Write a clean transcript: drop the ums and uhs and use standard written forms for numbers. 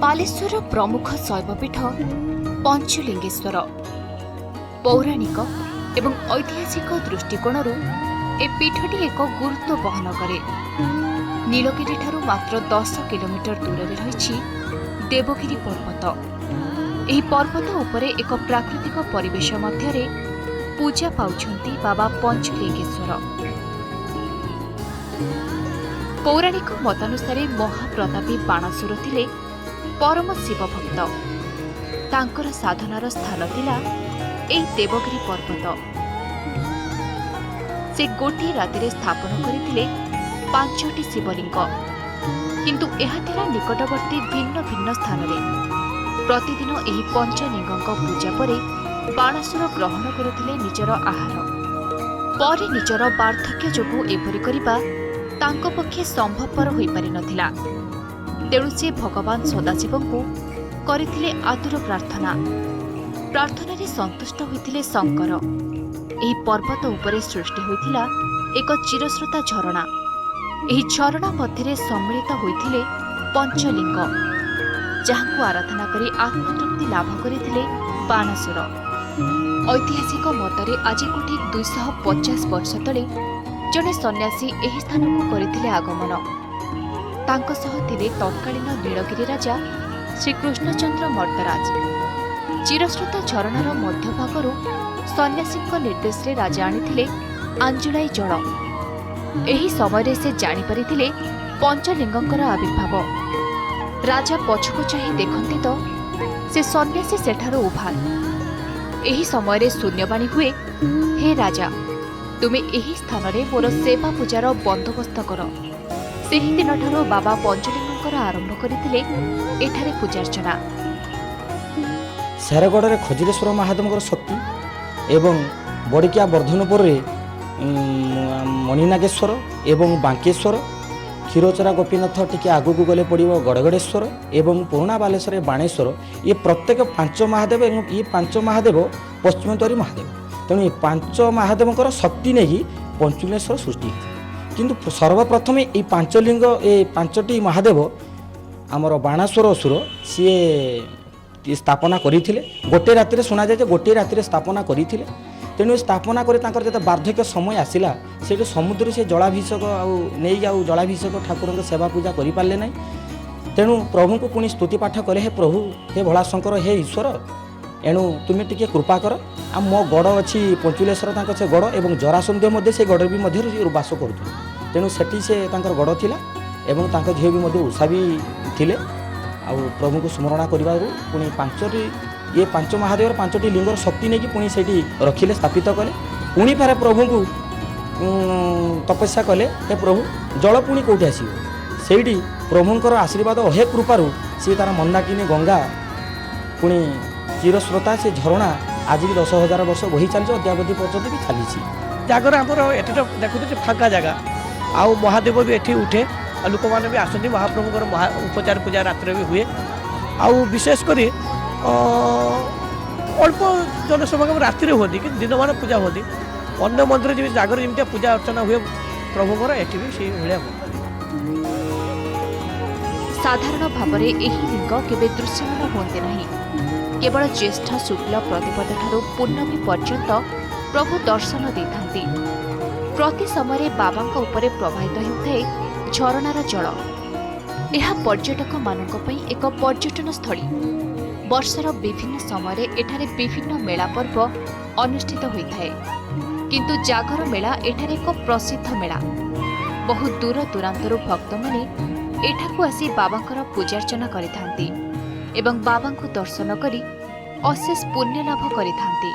बालेश्वर प्रमुख शैवपीठ पंचलिंगेश्वर पौराणिक एवं ऐतिहासिक दृष्टिकोण ए पीठटी एक गुरुत्व बहन करे। नीलगिरी ठारू मात्र 10 किलोमीटर दूर में रही देवगिरी पर्वत। यह पर्वत उपरे एक प्राकृतिक परिवेश मध्य पूजा पाउछंती बाबा पंचलिंगेश्वर। पौराणिक मतानुसार महाप्रतापी बाणासुर थिले परम शिव भक्त। तांकर साधनार स्थान थिला एई देवगिरी पर्वत। से गोटे राति स्थापन करथिले 5टी शिवलिंग, किंतु एहा थिला निकटवर्ती भिन्न भिन्न स्थान रे। प्रतिदिन एही पंचलिंगक पूजा परे बाणासुर ग्रहण करुथिले निजर आहार। परे निजर वार्धक्य जोगु एपरि करिबा तांको पक्षे संभवपर होई पारि नथिला। तेणु से भगवान सदाशिवଙ୍କୁ କରିଥିଲେ आतुर प्रार्थना। प्रार्थना संतुष्ट होइथिले शंकर। एही पर्वत उपरे सृष्टि होइथिला एक चिरस्रोता झरणा। एही झरणा मध्य सम्मिलित होइथिले पंचलिंग, जहांकु आराधना करी आत्मतृप्ति लाभ करिथिले बाणासुर। ऐतिहासिक मतरे आज ठीक 250 वर्ष तले जने सन्यासी एही स्थानकु करिथिले आगमन। तांको सह थिले तत्कालीन नीलगिरी राजा श्री कृष्णचंद्र मर्दराज। चिरस्रोता झरणार मध्यभागरू सन्यासी निर्देश रे राजा आनिथिले आंजुलाई जल। एही समय से जानि परिथिले पंचलिंगकर आविर्भाव। राजा पछकु चाहि देखंती तो से सन्यासी सेठारो उभार। एही समय रे शून्यवाणी हुए, हे राजा, तुमे एही स्थान रे मोर सेवा पूजार बंदोबस्त कर। सेही दिन ठारो बाबा पंचलिंगकर आरंभ करथिले एठारे पूजार्चना। शेरगढ़ रे खजुरेश्वर महादेव शक्ति एवं बड़िकिया वर्धनपुर रे मणिनागेश्वर एवं बांकेश्वर, क्षीरचरा गोपीनाथ टिके आगू गले पड़ो गड़गड़ेश्वर एवं पुराणा बालेश्वर बाणेश्वर। ये प्रत्येक 5 महादेव एवं ये 5 महादेव पश्चिमद्वारी महादेव। तेणु ये 5 महादेव शक्ति नहीं पंचलिंगेश्वर सृष्टि। किंतु सर्वप्रथमे ये 5 लिंग ये 5टी महादेव आमर बाणासुर असुर सी स्थापना करथिले। गोटे राति शुणा जाए गोटे राति स्थापना करथिले। तेणु स्थापना कर वार्धक्य समय आसला से समुद्र से जलाभिषेक नहीं जलाभिषेक ठाकुर सेवा पूजा कर पारे ना। तेणु प्रभु को पुणी स्तुति पाठ कले, हे प्रभु, हे भोला शंकर, हे ईश्वर, एणु तुम्हें टिके कृपा कर। आ मो गड़ अच्छी पंचुलेश्वर से गड़ एवं जरासंध से गड़ भी बास करूँ। तेणु सेठी से गड़ थिला एवं झील भी उषा भी थिले। आ प्रभु को स्मरणा करने पुणी 5 महादेव 5टी लिंगर शक्ति नहीं कि पुणी से रखिले, स्थापित कले। पुणी फेरे प्रभु को तपस्या कले, हे प्रभु जल पुणी कौटी आस से प्रभुंर आशीर्वाद हे कृपारू सी तार मंदाकिनी गंगा पुणी चिरस्रोता से झरणा आज भी 10,000 वर्ष बही चली अद्यावधि पर्यटन भी चली। जगह आमर ये देखुचे फाँका जगह आउ महादेव भी ये उठे लोक मैंने भी आसती। महाप्रभुଙ୍କର उपचार पूजा रात्र भी हुए। आउ विशेषकर अल्प जनसमागम राति होती कि दिन मान पूजा होती। अन्य मंदिर जमी जगह जमी पूजा अर्चना हुए प्रभुଙ୍କର एटी भी से भाया हुए। साधारण भाव में यही लिंग केवे दृश्यमान हुए नहीं। केवल ज्येष्ठ शुक्ल प्रतिपद ठारू पूर्णमी पर्यंत प्रभु दर्शन देते। प्रति समय बाबा उपरे प्रवाहित होता झरणार जल। यह पर्यटक मानक पई एक पर्यटन स्थली। वर्षर विभिन्न समय एठारे विभिन्न मेला पर्व अनुष्ठित होता है। किंतु जागर मेला एठारे एक प्रसिद्ध मेला। बहुत दूर दूरांतरु भक्त माने एठाकू आसी बाबांकर पूजार्चना करिथांती एवं बाबांकु दर्शन करी अशेष पुण्य लाभ करिथांती।